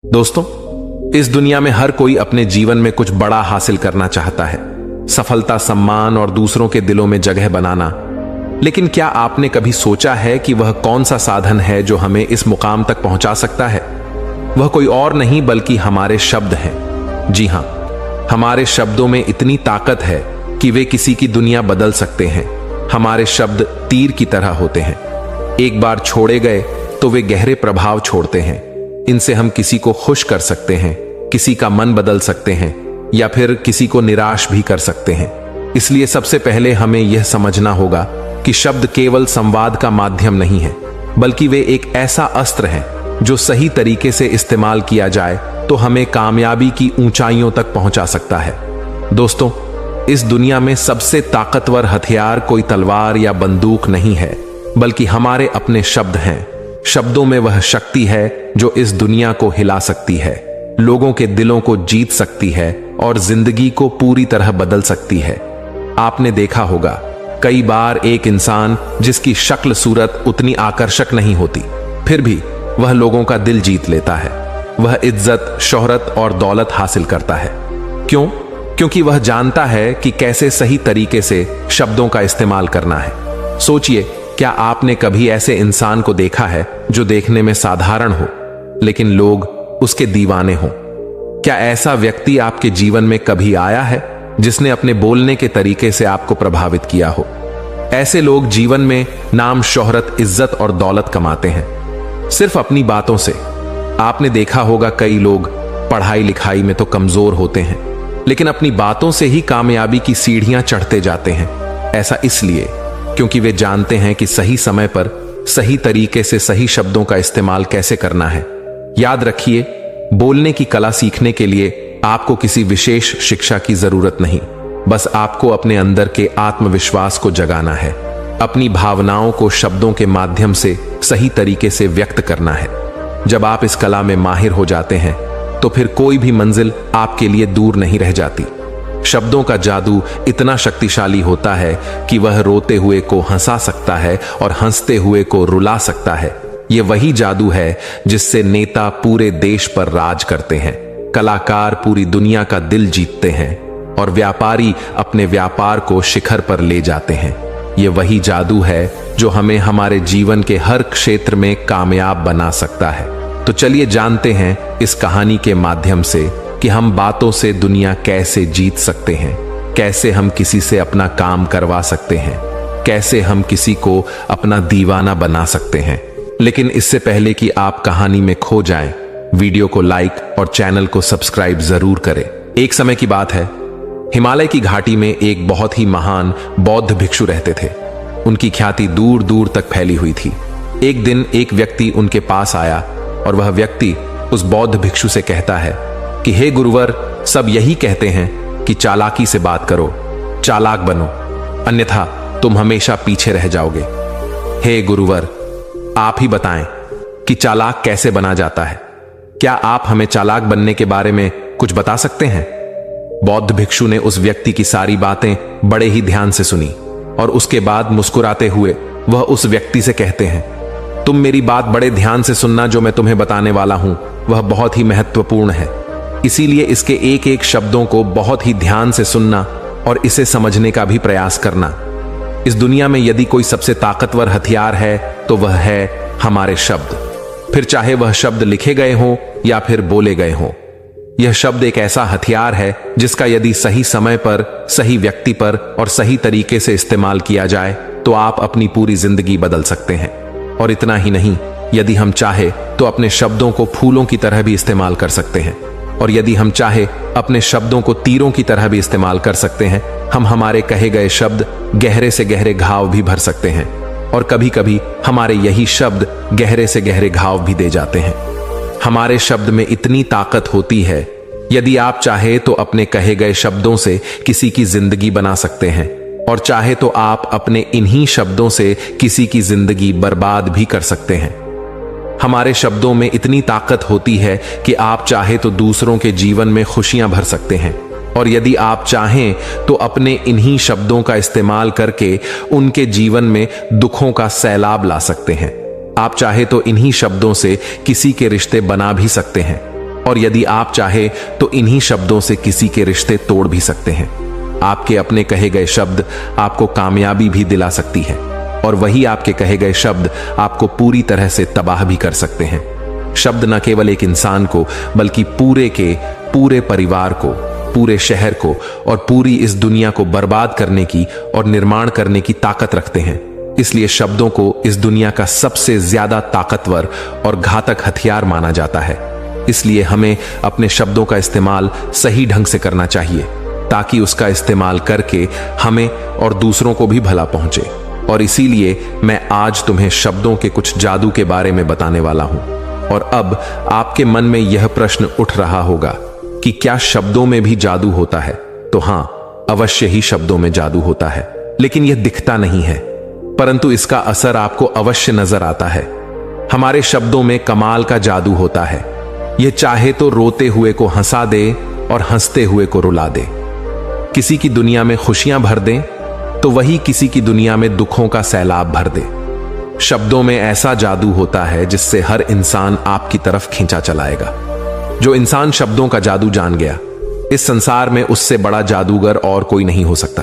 दोस्तों, इस दुनिया में हर कोई अपने जीवन में कुछ बड़ा हासिल करना चाहता है। सफलता, सम्मान और दूसरों के दिलों में जगह बनाना। लेकिन क्या आपने कभी सोचा है कि वह कौन सा साधन है जो हमें इस मुकाम तक पहुंचा सकता है? वह कोई और नहीं बल्कि हमारे शब्द हैं। जी हां, हमारे शब्दों में इतनी ताकत है कि वे किसी की दुनिया बदल सकते हैं। हमारे शब्द तीर की तरह होते हैं। एक बार छोड़े गए तो वे गहरे प्रभाव छोड़ते हैं। इनसे हम किसी को खुश कर सकते हैं, किसी का मन बदल सकते हैं या फिर किसी को निराश भी कर सकते हैं। इसलिए सबसे पहले हमें यह समझना होगा कि शब्द केवल संवाद का माध्यम नहीं है, बल्कि वे एक ऐसा अस्त्र है जो सही तरीके से इस्तेमाल किया जाए तो हमें कामयाबी की ऊंचाइयों तक पहुंचा सकता है। दोस्तों, इस दुनिया में सबसे ताकतवर हथियार कोई तलवार या बंदूक नहीं है, बल्कि हमारे अपने शब्द हैं। शब्दों में वह शक्ति है जो इस दुनिया को हिला सकती है, लोगों के दिलों को जीत सकती है और जिंदगी को पूरी तरह बदल सकती है। आपने देखा होगा, कई बार एक इंसान जिसकी शक्ल सूरत उतनी आकर्षक नहीं होती, फिर भी वह लोगों का दिल जीत लेता है। वह इज्जत, शोहरत और दौलत हासिल करता है। क्यों? क्योंकि वह जानता है कि कैसे सही तरीके से शब्दों का इस्तेमाल करना है। सोचिए, क्या आपने कभी ऐसे इंसान को देखा है जो देखने में साधारण हो लेकिन लोग उसके दीवाने हों? क्या ऐसा व्यक्ति आपके जीवन में कभी आया है जिसने अपने बोलने के तरीके से आपको प्रभावित किया हो? ऐसे लोग जीवन में नाम, शोहरत, इज्जत और दौलत कमाते हैं सिर्फ अपनी बातों से। आपने देखा होगा, कई लोग पढ़ाई लिखाई में तो कमजोर होते हैं लेकिन अपनी बातों से ही कामयाबी की सीढ़ियां चढ़ते जाते हैं। ऐसा इसलिए क्योंकि वे जानते हैं कि सही समय पर सही तरीके से सही शब्दों का इस्तेमाल कैसे करना है। याद रखिए, बोलने की कला सीखने के लिए आपको किसी विशेष शिक्षा की जरूरत नहीं, बस आपको अपने अंदर के आत्मविश्वास को जगाना है। अपनी भावनाओं को शब्दों के माध्यम से सही तरीके से व्यक्त करना है। जब आप इस कला में माहिर हो जाते हैं तो फिर कोई भी मंजिल आपके लिए दूर नहीं रह जाती। शब्दों का जादू इतना शक्तिशाली होता है कि वह रोते हुए को हंसा सकता है और हंसते हुए को रुला सकता है। यह वही जादू है जिससे नेता पूरे देश पर राज करते हैं, कलाकार पूरी दुनिया का दिल जीतते हैं और व्यापारी अपने व्यापार को शिखर पर ले जाते हैं। यह वही जादू है जो हमें हमारे जीवन के हर क्षेत्र में कामयाब बना सकता है। तो चलिए जानते हैं इस कहानी के माध्यम से कि हम बातों से दुनिया कैसे जीत सकते हैं, कैसे हम किसी से अपना काम करवा सकते हैं, कैसे हम किसी को अपना दीवाना बना सकते हैं। लेकिन इससे पहले कि आप कहानी में खो जाएं, वीडियो को लाइक और चैनल को सब्सक्राइब जरूर करें। एक समय की बात है, हिमालय की घाटी में एक बहुत ही महान बौद्ध भिक्षु रहते थे। उनकी ख्याति दूर दूर तक फैली हुई थी। एक दिन एक व्यक्ति उनके पास आया और वह व्यक्ति उस बौद्ध भिक्षु से कहता है कि हे गुरुवर, सब यही कहते हैं कि चालाकी से बात करो, चालाक बनो, अन्यथा तुम हमेशा पीछे रह जाओगे। हे गुरुवर, आप ही बताएं कि चालाक कैसे बना जाता है। क्या आप हमें चालाक बनने के बारे में कुछ बता सकते हैं? बौद्ध भिक्षु ने उस व्यक्ति की सारी बातें बड़े ही ध्यान से सुनी और उसके बाद मुस्कुराते हुए वह उस व्यक्ति से कहते हैं, तुम मेरी बात बड़े ध्यान से सुनना। जो मैं तुम्हें बताने वाला हूं वह बहुत ही महत्वपूर्ण है, इसीलिए इसके एक एक शब्दों को बहुत ही ध्यान से सुनना और इसे समझने का भी प्रयास करना। इस दुनिया में यदि कोई सबसे ताकतवर हथियार है तो वह है हमारे शब्द। फिर चाहे वह शब्द लिखे गए हों या फिर बोले गए हों, यह शब्द एक ऐसा हथियार है जिसका यदि सही समय पर, सही व्यक्ति पर और सही तरीके से इस्तेमाल किया जाए तो आप अपनी पूरी जिंदगी बदल सकते हैं। और इतना ही नहीं, यदि हम चाहे तो अपने शब्दों को फूलों की तरह भी इस्तेमाल कर सकते हैं और यदि हम चाहे अपने शब्दों को तीरों की तरह भी इस्तेमाल कर सकते हैं। हम हमारे कहे गए शब्द गहरे से गहरे घाव भी भर सकते हैं और कभी कभी हमारे यही शब्द गहरे से गहरे घाव भी दे जाते हैं। हमारे शब्द में इतनी ताकत होती है, यदि आप चाहे तो अपने कहे गए शब्दों से किसी की जिंदगी बना सकते हैं और चाहे तो आप अपने इन्हीं शब्दों से किसी की जिंदगी बर्बाद भी कर सकते हैं। हमारे शब्दों में इतनी ताकत होती है कि आप चाहे तो दूसरों के जीवन में खुशियां भर सकते हैं और यदि आप चाहें तो अपने इन्हीं शब्दों का इस्तेमाल करके उनके जीवन में दुखों का सैलाब ला सकते हैं। आप चाहे तो इन्हीं शब्दों से किसी के रिश्ते बना भी सकते हैं और यदि आप चाहे तो इन्हीं शब्दों से किसी के रिश्ते तोड़ भी सकते हैं। आपके अपने कहे गए शब्द आपको कामयाबी भी दिला सकती है और वही आपके कहे गए शब्द आपको पूरी तरह से तबाह भी कर सकते हैं। शब्द न केवल एक इंसान को बल्कि पूरे परिवार को, पूरे शहर को और पूरी इस दुनिया को बर्बाद करने की और निर्माण करने की ताकत रखते हैं। इसलिए शब्दों को इस दुनिया का सबसे ज्यादा ताकतवर और घातक हथियार माना जाता है। इसलिए हमें अपने शब्दों का इस्तेमाल सही ढंग से करना चाहिए ताकि उसका इस्तेमाल करके हमें और दूसरों को भी भला पहुंचे। और इसीलिए मैं आज तुम्हें शब्दों के कुछ जादू के बारे में बताने वाला हूं। और अब आपके मन में यह प्रश्न उठ रहा होगा कि क्या शब्दों में भी जादू होता है? तो हां, अवश्य ही शब्दों में जादू होता है, लेकिन यह दिखता नहीं है, परंतु इसका असर आपको अवश्य नजर आता है। हमारे शब्दों में कमाल का जादू होता है। यह चाहे तो रोते हुए को हंसा दे और हंसते हुए को रुला दे। किसी की दुनिया में खुशियां भर दे तो वही किसी की दुनिया में दुखों का सैलाब भर दे। शब्दों में ऐसा जादू होता है जिससे हर इंसान आपकी तरफ खींचा चलाएगा। जो इंसान शब्दों का जादू जान गया, इस संसार में उससे बड़ा जादूगर और कोई नहीं हो सकता।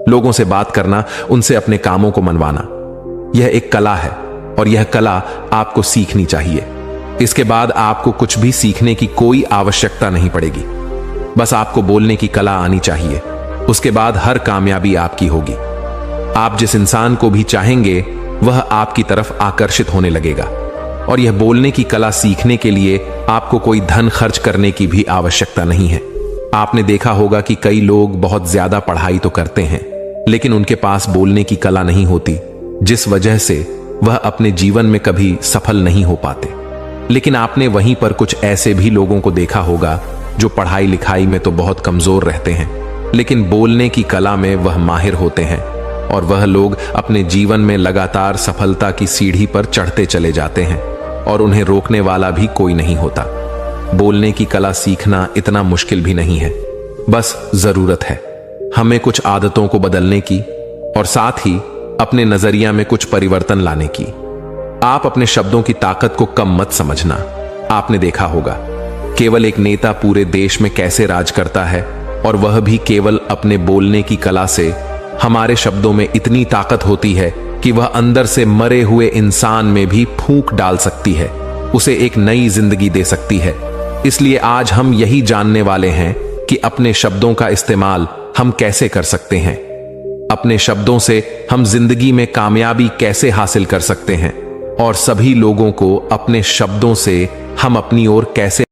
लोगों से बात करना, उनसे अपने कामों को मनवाना, यह एक कला है और यह कला आपको सीखनी चाहिए। इसके बाद आपको कुछ भी सीखने की कोई आवश्यकता नहीं पड़ेगी। बस आपको बोलने की कला आनी चाहिए। उसके बाद हर कामयाबी आपकी होगी। आप जिस इंसान को भी चाहेंगे वह आपकी तरफ आकर्षित होने लगेगा। और यह बोलने की कला सीखने के लिए आपको कोई धन खर्च करने की भी आवश्यकता नहीं है। आपने देखा होगा कि कई लोग बहुत ज्यादा पढ़ाई तो करते हैं, लेकिन उनके पास बोलने की कला नहीं होती, जिस वजह से वह अपने जीवन में कभी सफल नहीं हो पाते। लेकिन आपने वहीं पर कुछ ऐसे भी लोगों को देखा होगा जो पढ़ाई लिखाई में तो बहुत कमजोर रहते हैं, लेकिन बोलने की कला में वह माहिर होते हैं और वह लोग अपने जीवन में लगातार सफलता की सीढ़ी पर चढ़ते चले जाते हैं और उन्हें रोकने वाला भी कोई नहीं होता। बोलने की कला सीखना इतना मुश्किल भी नहीं है, बस जरूरत है हमें कुछ आदतों को बदलने की और साथ ही अपने नजरिया में कुछ परिवर्तन लाने की। आप अपने शब्दों की ताकत को कम मत समझना। आपने देखा होगा केवल एक नेता पूरे देश में कैसे राज करता है, और वह भी केवल अपने बोलने की कला से। हमारे शब्दों में इतनी ताकत होती है कि वह अंदर से मरे हुए इंसान में भी फूंक डाल सकती है, उसे एक नई जिंदगी दे सकती है। इसलिए आज हम यही जानने वाले हैं कि अपने शब्दों का इस्तेमाल हम कैसे कर सकते हैं, अपने शब्दों से हम जिंदगी में कामयाबी कैसे हासिल कर सकते हैं और सभी लोगों को अपने शब्दों से हम अपनी ओर कैसे